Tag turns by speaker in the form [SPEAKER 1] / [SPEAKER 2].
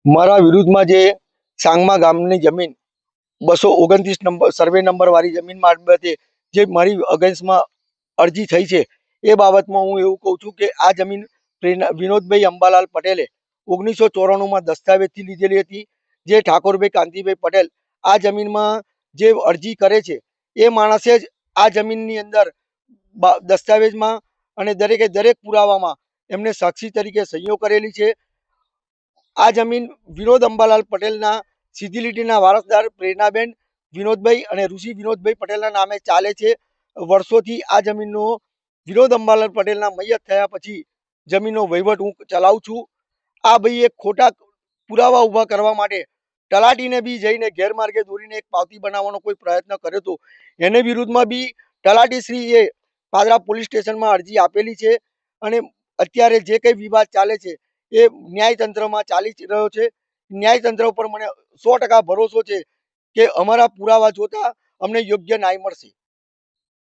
[SPEAKER 1] મારા વિરુદ્ધમાં જે સાંગમા ગામની જમીન 229 નંબર સર્વે નંબર વાળી જમીન બાબતે જે મારી અગેન્સ્ટમાં અરજી થઈ છે એ બાબતમાં હું એવું કહું છું કે આ જમીન વિનોદભાઈ અંબાલાલ પટેલે 1994માં દસ્તાવેજથી લીધેલી હતી. જે ઠાકોરભાઈ કાંતિભાઈ પટેલ આ જમીનમાં જે અરજી કરે છે એ માણસે જ આ જમીનની અંદર દસ્તાવેજમાં અને દરેકે દરેક પુરાવામાં એમને સાક્ષી તરીકે સહીઓ કરેલી છે. આ જમીન વિનોદ અંબાલાલ પટેલના સીધી લીટીના વારસદાર પ્રેરણાબેન વિનોદભાઈ અને ઋષિ વિનોદભાઈ પટેલના નામે ચાલે છે. વર્ષોથી આ જમીનનો વિનોદ અંબાલાલ પટેલના મૈયત થયા પછી જમીનનો વહીવટ હું ચલાવું છું. આ ભાઈએ ખોટા પુરાવા ઊભા કરવા માટે તલાટીને બી જઈને ગેરમાર્ગે દોરીને એક પાવતી બનાવવાનો કોઈ પ્રયત્ન કર્યો હતો. એને વિરુદ્ધમાં બી તલાટીશ્રીએ પાદરા પોલીસ સ્ટેશનમાં અરજી આપેલી છે અને અત્યારે જે કંઈ વિવાદ ચાલે છે એ ન્યાયતંત્રમાં ચાલી રહ્યો છે. ન્યાયતંત્ર ઉપર મને 100% ભરોસો છે કે અમારા પુરાવા જોતા અમને યોગ્ય ન્યાય મળશે.